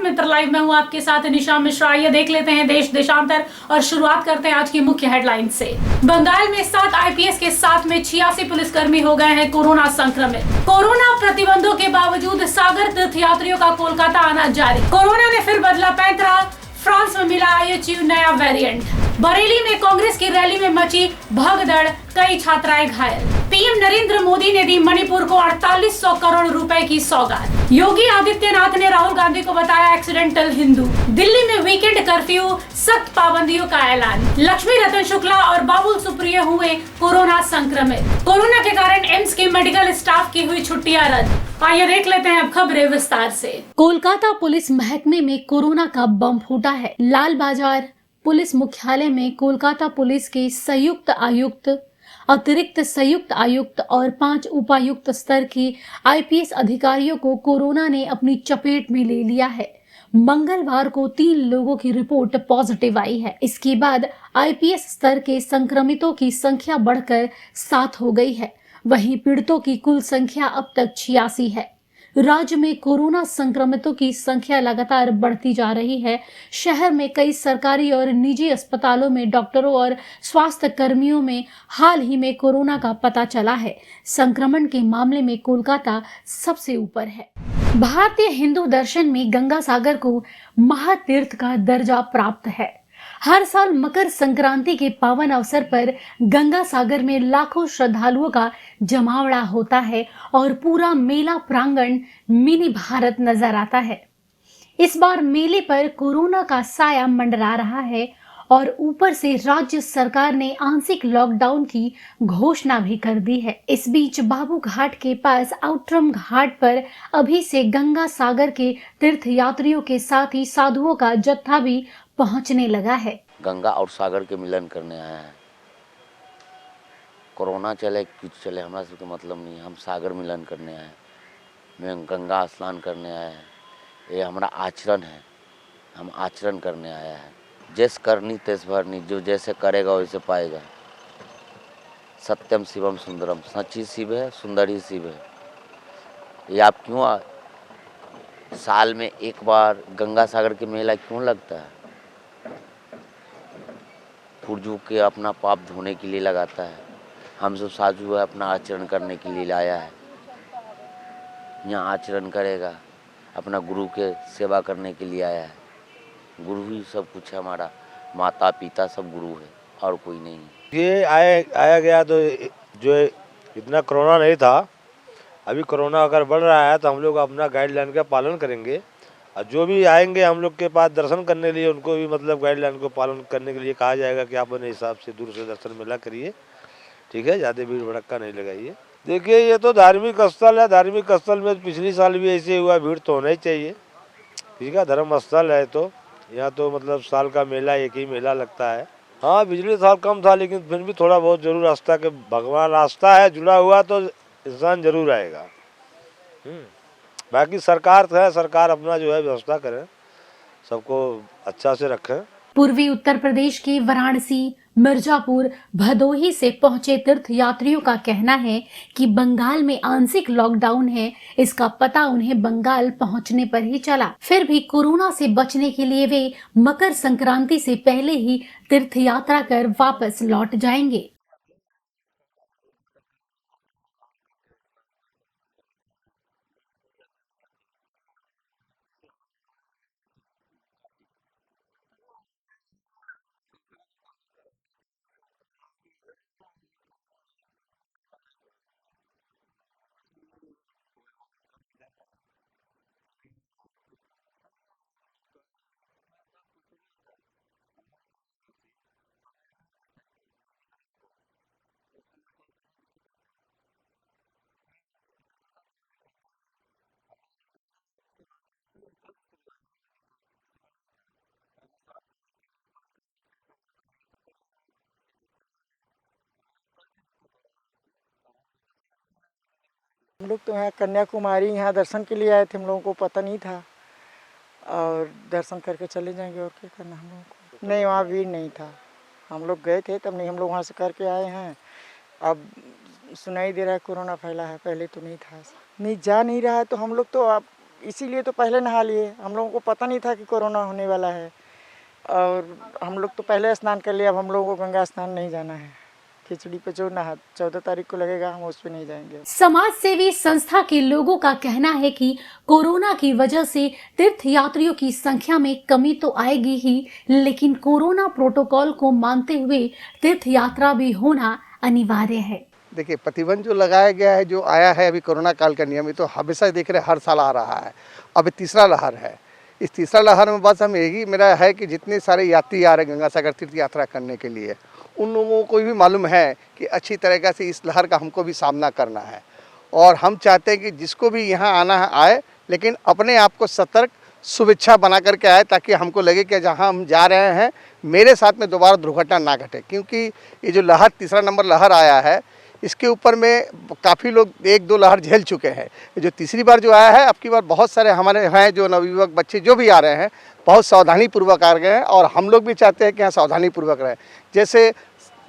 मित्र live में हूं आपके साथ निशा मिश्रा। ये देख लेते हैं देश देशांतर और शुरुआत करते हैं आज की मुख्य हेडलाइन से। बंगाल में 7 आईपीएस के साथ में 86 पुलिसकर्मी हो गए हैं कोरोना संक्रमित। कोरोना प्रतिबंधों के बावजूद सागर तीर्थयात्रियों का कोलकाता आना जारी। कोरोना ने फिर बदला पैंतरा, फ्रांस में मिला IHU नया वेरिएंट। बरेली में कांग्रेस की रैली में मची भगदड़, कई छात्राएं घायल। पीएम नरेंद्र मोदी ने दी मणिपुर को 4800 करोड़ रुपए की सौगात। योगी आदित्यनाथ ने राहुल गांधी को बताया एक्सीडेंटल हिंदू। दिल्ली में वीकेंड कर्फ्यू, सख्त पाबंदियों का ऐलान। लक्ष्मी रतन शुक्ला और बाबुल सुप्रिय हुए कोरोना संक्रमित। कोरोना के कारण एम्स के मेडिकल स्टाफ की हुई छुट्टियां रद्द। आइए देख लेते हैं अब खबरें विस्तार से। कोलकाता पुलिस महकमे में कोरोना का बम फूटा है। लाल बाजार पुलिस मुख्यालय में कोलकाता पुलिस के संयुक्त आयुक्त, अतिरिक्त संयुक्त आयुक्त और 5 उपायुक्त स्तर के आईपीएस अधिकारियों को कोरोना ने अपनी चपेट में ले लिया है। मंगलवार को 3 लोगों की रिपोर्ट पॉजिटिव आई है। इसके बाद आईपीएस स्तर के संक्रमितों की संख्या बढ़कर 7 हो गई है। वहीं पीड़ितों की कुल संख्या अब तक 86 है। राज्य में कोरोना संक्रमितों की संख्या लगातार बढ़ती जा रही है। शहर में कई सरकारी और निजी अस्पतालों में डॉक्टरों और स्वास्थ्य कर्मियों में हाल ही में कोरोना का पता चला है। संक्रमण के मामले में कोलकाता सबसे ऊपर है। भारतीय हिंदू दर्शन में गंगा सागर को महातीर्थ का दर्जा प्राप्त है। हर साल मकर संक्रांति के पावन अवसर पर गंगा सागर में लाखों श्रद्धालुओं का जमावड़ा होता है और पूरा मेला प्रांगण मिनी भारत नजर आता है। इस बार मेले पर कोरोना का साया मंडरा रहा है और ऊपर से राज्य सरकार ने आंशिक लॉकडाउन की घोषणा भी कर दी है। इस बीच बाबू घाट के पास आउटरम घाट पर अभी से गंगा सागर के तीर्थयात्रियों के साथ ही साधुओं का जत्था भी पहुंचने लगा है। गंगा और सागर के मिलन करने आया है। कोरोना चले कुछ चले, हमारा सबके मतलब नहीं है। हम सागर मिलन करने आए हैं, मैं गंगा स्नान करने आया है। ये हमारा आचरण है, हम आचरण करने आया है। जैस करनी तैस भरनी, जो जैसे करेगा वैसे पाएगा। सत्यम शिवम सुंदरम, सच्ची शिव है, सुंदरी शिव है। ये आप क्यों साल में एक बार गंगा सागर के मेला क्यों लगता है? पुरजू के अपना पाप धोने के लिए लगाता है। हम सब साधु है, अपना आचरण करने के लिए लाया है। यहाँ आचरण करेगा, अपना गुरु के सेवा करने के लिए आया है। गुरु ही सब कुछ है, हमारा माता पिता सब गुरु है और कोई नहीं। ये आया गया तो जो इतना कोरोना नहीं था, अभी कोरोना अगर बढ़ रहा है तो हम लोग अपना गाइडलाइन का पालन करेंगे। और जो भी आएंगे हम लोग के पास दर्शन करने के लिए, उनको भी मतलब गाइडलाइन को पालन करने के लिए कहा जाएगा कि आप अपने हिसाब से दूर से दर्शन मेला करिए, ठीक है, ज़्यादा भीड़ भड़क्का नहीं लगाइए। देखिए ये तो धार्मिक स्थल है, धार्मिक स्थल में पिछली साल भी ऐसे हुआ, भीड़ तो होना ही चाहिए, ठीक है। धर्म स्थल है तो यहाँ तो मतलब साल का मेला एक ही मेला लगता है। हाँ, पिछले साल कम था लेकिन फिर भी थोड़ा बहुत जरूर आस्था के, भगवान आस्था है जुड़ा हुआ तो इंसान जरूर आएगा। बाकी सरकार है, सरकार अपना जो है व्यवस्था करे, सबको अच्छा से रखे। पूर्वी उत्तर प्रदेश के वाराणसी, मिर्जापुर, भदोही से पहुंचे तीर्थयात्रियों का कहना है कि बंगाल में आंशिक लॉकडाउन है। इसका पता उन्हें बंगाल पहुंचने पर ही चला। फिर भी कोरोना से बचने के लिए वे मकर संक्रांति से पहले ही तीर्थ यात्रा कर वापस लौट जाएंगे। हम लोग तो यहाँ कन्याकुमारी यहाँ दर्शन के लिए आए थे, हम लोगों को पता नहीं था और दर्शन करके चले जाएंगे और क्या करना हम लोगों को। नहीं, वहाँ भीड़ नहीं था, हम लोग गए थे तब नहीं, हम लोग वहाँ से करके आए हैं। अब सुनाई दे रहा है कोरोना फैला है, पहले तो नहीं था। नहीं जा नहीं रहा है तो हम लोग तो अब इसीलिए तो पहले नहा लिए, हम लोगों को पता नहीं था कि कोरोना होने वाला है। और हम लोग तो पहले स्नान कर लिए, अब हम लोगों को गंगा स्नान नहीं जाना है। खिचड़ी पे जो 14 तारीख को लगेगा, हम उस पे नहीं जाएंगे। समाज सेवी संस्था के लोगों का कहना है कि कोरोना की वजह से तीर्थ यात्रियों की संख्या में कमी तो आएगी ही, लेकिन कोरोना प्रोटोकॉल को मानते हुए तीर्थ यात्रा भी होना अनिवार्य है। देखिए, प्रतिबंध जो लगाया गया है, जो आया है अभी कोरोना काल का नियम, तो हमेशा देख रहे हर साल आ रहा है। अब तीसरा लहर है। इस तीसरा लहर में बस हम यही मेरा है कि जितने सारे यात्री आ रहे हैं गंगा सागर तीर्थ यात्रा करने के लिए, उन लोगों को भी मालूम है कि अच्छी तरीक़ा से इस लहर का हमको भी सामना करना है। और हम चाहते हैं कि जिसको भी यहाँ आना है आए, लेकिन अपने आप को सतर्क शुभेच्छा बना करके आए, ताकि हमको लगे कि जहाँ हम जा रहे हैं मेरे साथ में दोबारा दुर्घटना ना घटे। क्योंकि ये जो लहर तीसरा नंबर लहर आया है, इसके ऊपर में काफ़ी लोग 1-2 लहर झेल चुके हैं। जो तीसरी बार जो आया है, अब की बार बहुत सारे हमारे हैं जो नवयुवक बच्चे जो भी आ रहे हैं, बहुत सावधानी पूर्वक आ गए हैं। और हम लोग भी चाहते हैं कि यहाँ सावधानी पूर्वक रहें। जैसे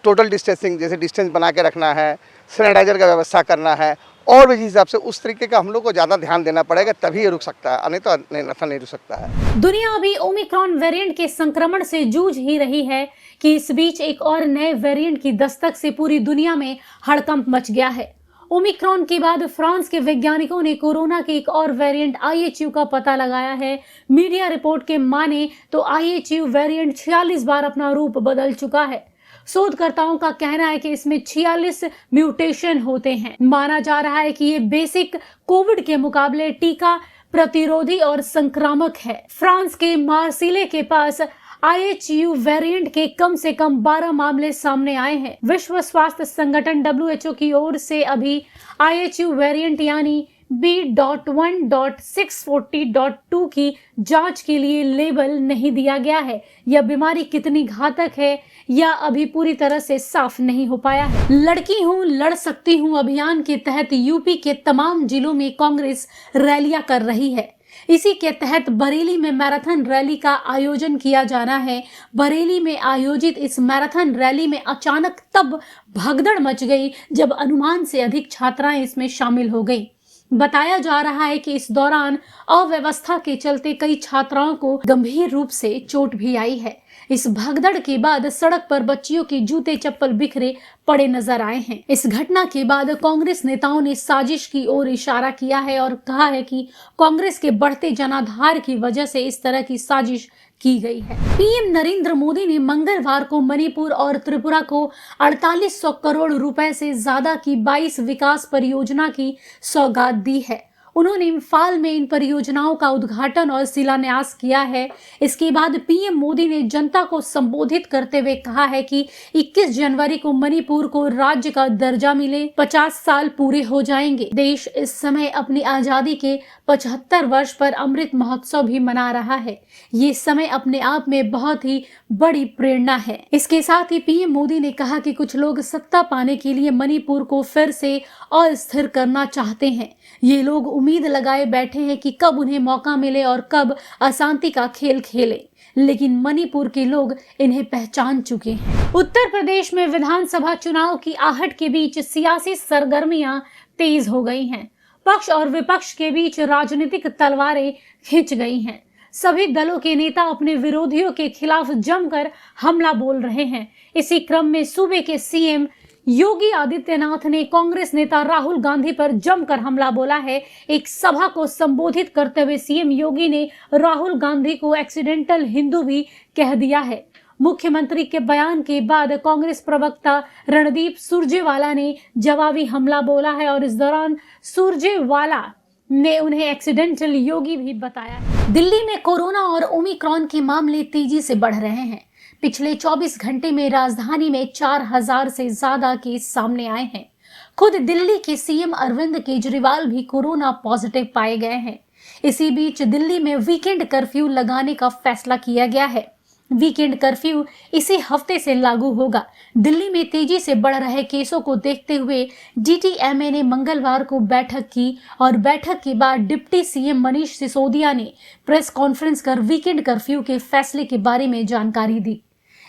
टोटल डिस्टेंसिंग, जैसे डिस्टेंस बना के रखना है, सैनिटाइजर का व्यवस्था करना है, और भी हिसाब से उस तरीके का हम लोग को ज़्यादा ध्यान देना पड़ेगा, तभी ये रुक सकता है, नहीं तो नहीं रुक सकता है। दुनिया अभी ओमिक्रॉन वेरिएंट के संक्रमण से जूझ ही रही है कि इस बीच एक और नए वेरिएंट की दस्तक से पूरी दुनिया में हड़कंप मच गया है। ओमिक्रॉन के बाद फ्रांस के वैज्ञानिकों ने कोरोना के एक और वेरिएंट IHU का पता लगाया है। मीडिया रिपोर्ट के माने तो IHU वेरिएंट 46 बार अपना रूप बदल चुका है। शोधकर्ताओं का कहना है कि इसमें 46 म्यूटेशन होते हैं। माना जा रहा है कि ये बेसिक कोविड के मुकाबले टीका प्रतिरोधी और संक्रामक है। फ्रांस के मार्सिले के पास IHU वेरिएंट के कम से कम 12 मामले सामने आए हैं। विश्व स्वास्थ्य संगठन WHO की ओर से अभी IHU वेरिएंट यानी B.1.640.2 की जांच के लिए लेबल नहीं दिया गया है। यह बीमारी कितनी घातक है या अभी पूरी तरह से साफ नहीं हो पाया है। लड़की हूँ लड़ सकती हूँ अभियान के तहत यूपी के तमाम जिलों में कांग्रेस रैलियां कर रही है। इसी के तहत बरेली में मैराथन रैली का आयोजन किया जाना है। बरेली में आयोजित इस मैराथन रैली में अचानक तब भगदड़ मच गई जब अनुमान से अधिक छात्राएं इसमें शामिल हो गईं। बताया जा रहा है कि इस दौरान अव्यवस्था के चलते कई छात्राओं को गंभीर रूप से चोट भी आई है। इस भगदड़ के बाद सड़क पर बच्चियों के जूते चप्पल बिखरे पड़े नजर आए हैं। इस घटना के बाद कांग्रेस नेताओं ने साजिश की ओर इशारा किया है और कहा है कि कांग्रेस के बढ़ते जनाधार की वजह से इस तरह की साजिश की गई है। पीएम नरेंद्र मोदी ने मंगलवार को मणिपुर और त्रिपुरा को 4800 करोड़ रुपए से ज्यादा की 22 विकास परियोजना की सौगात दी है। उन्होंने इम्फाल में इन परियोजनाओं का उद्घाटन और शिलान्यास किया है। इसके बाद पीएम मोदी ने जनता को संबोधित करते हुए कहा है कि 21 जनवरी को मणिपुर को राज्य का दर्जा मिले 50 साल पूरे हो जाएंगे। देश इस समय अपनी आजादी के 75 वर्ष पर अमृत महोत्सव भी मना रहा है। ये समय अपने आप में बहुत ही बड़ी प्रेरणा है। इसके साथ ही पीएम मोदी ने कहा कि कुछ लोग सत्ता पाने के लिए मणिपुर को फिर से अस्थिर करना चाहते हैं। ये लोग उम्मीद लगाए बैठे हैं कि कब उन्हें मौका मिले और कब अशांति का खेल खेले, लेकिन मणिपुर के लोग इन्हें पहचान चुके हैं। उत्तर प्रदेश में विधानसभा चुनाव की आहट के बीच सियासी सरगर्मियां तेज हो गई हैं। पक्ष और विपक्ष के बीच राजनीतिक तलवारें खिंच गई हैं। सभी दलों के नेता अपने विरोधियों के खिलाफ जमकर हमला बोल रहे हैं। इसी क्रम में सूबे के सीएम योगी आदित्यनाथ ने कांग्रेस नेता राहुल गांधी पर जमकर हमला बोला है। एक सभा को संबोधित करते हुए सीएम योगी ने राहुल गांधी को एक्सीडेंटल हिंदू भी कह दिया है। मुख्यमंत्री के बयान के बाद कांग्रेस प्रवक्ता रणदीप सुरजेवाला ने जवाबी हमला बोला है और इस दौरान सुरजेवाला ने उन्हें एक्सीडेंटल योगी भी बताया है। दिल्ली में कोरोना और ओमिक्रॉन के मामले तेजी से बढ़ रहे हैं। पिछले 24 घंटे में राजधानी में 4000 से ज्यादा केस सामने आए हैं। खुद दिल्ली के सीएम अरविंद केजरीवाल भी कोरोना पॉजिटिव पाए गए हैं। इसी बीच दिल्ली में वीकेंड कर्फ्यू लगाने का फैसला किया गया है। वीकेंड कर्फ्यू इसी हफ्ते से लागू होगा। दिल्ली में तेजी से बढ़ रहे केसों को देखते हुए डीटीएमए ने मंगलवार को बैठक की और बैठक के बाद डिप्टी सीएम मनीष सिसोदिया ने प्रेस कॉन्फ्रेंस कर वीकेंड कर्फ्यू के फैसले के बारे में जानकारी दी।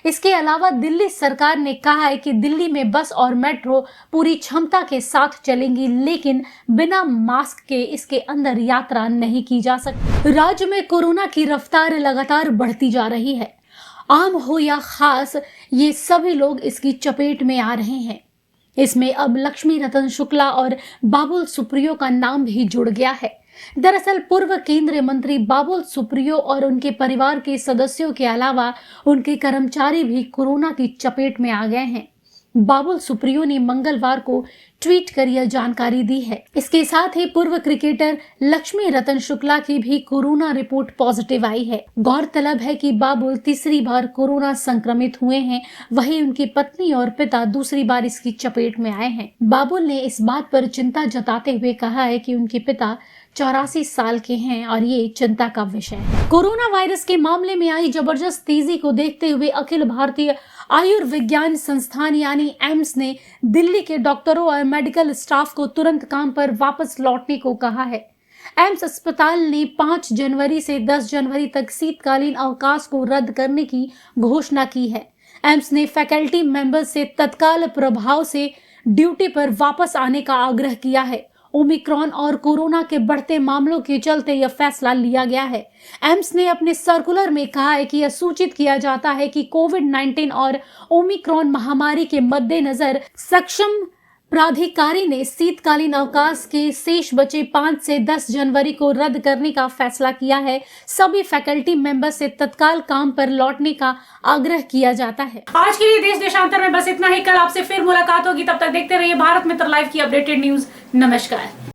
इसके अलावा दिल्ली सरकार ने कहा है कि दिल्ली में बस और मेट्रो पूरी क्षमता के साथ चलेंगी, लेकिन बिना मास्क के इसके अंदर यात्रा नहीं की जा सकती। राज्य में कोरोना की रफ्तार लगातार बढ़ती जा रही है। आम हो या खास, ये सभी लोग इसकी चपेट में आ रहे हैं। इसमें अब लक्ष्मी रतन शुक्ला और बाबुल सुप्रियो का नाम भी जुड़ गया है। दरअसल पूर्व केंद्रीय मंत्री बाबुल सुप्रियो और उनके परिवार के सदस्यों के अलावा उनके कर्मचारी भी कोरोना की चपेट में आ गए हैं। बाबुल सुप्रियो ने मंगलवार को ट्वीट कर यह जानकारी दी है। इसके साथ ही पूर्व क्रिकेटर लक्ष्मी रतन शुक्ला की भी कोरोना रिपोर्ट पॉजिटिव आई है। गौरतलब है कि बाबुल तीसरी बार कोरोना संक्रमित हुए हैं, वहीं उनकी पत्नी और पिता दूसरी बार इसकी चपेट में आए हैं। बाबुल ने इस बात पर चिंता जताते हुए कहा है कि उनके पिता 84 साल के हैं और ये चिंता का विषय है। कोरोना वायरस के मामले में आई जबरदस्त तेजी को देखते हुए अखिल भारतीय आयुर्विज्ञान संस्थान यानी एम्स ने दिल्ली के डॉक्टरों और मेडिकल स्टाफ को तुरंत काम पर वापस लौटने को कहा है। एम्स अस्पताल ने 5 जनवरी से 10 जनवरी तक शीतकालीन अवकाश को रद्द करने की घोषणा की है। एम्स ने फैकल्टी मेंबर्स से तत्काल प्रभाव से ड्यूटी पर वापस आने का आग्रह किया है। ओमिक्रॉन और कोरोना के बढ़ते मामलों के चलते यह फैसला लिया गया है। एम्स ने अपने सर्कुलर में कहा है कि यह सूचित किया जाता है कि कोविड-19 और ओमिक्रॉन महामारी के मद्देनजर सक्षम प्राधिकारी ने शीतकालीन अवकाश के शेष बचे 5 से 10 जनवरी को रद्द करने का फैसला किया है। सभी फैकल्टी मेंबर से तत्काल काम पर लौटने का आग्रह किया जाता है। आज के लिए देश देशांतर में बस इतना ही। कल आपसे फिर मुलाकात होगी, तब तक देखते रहिए भारत मित्र लाइव की अपडेटेड न्यूज। नमस्कार।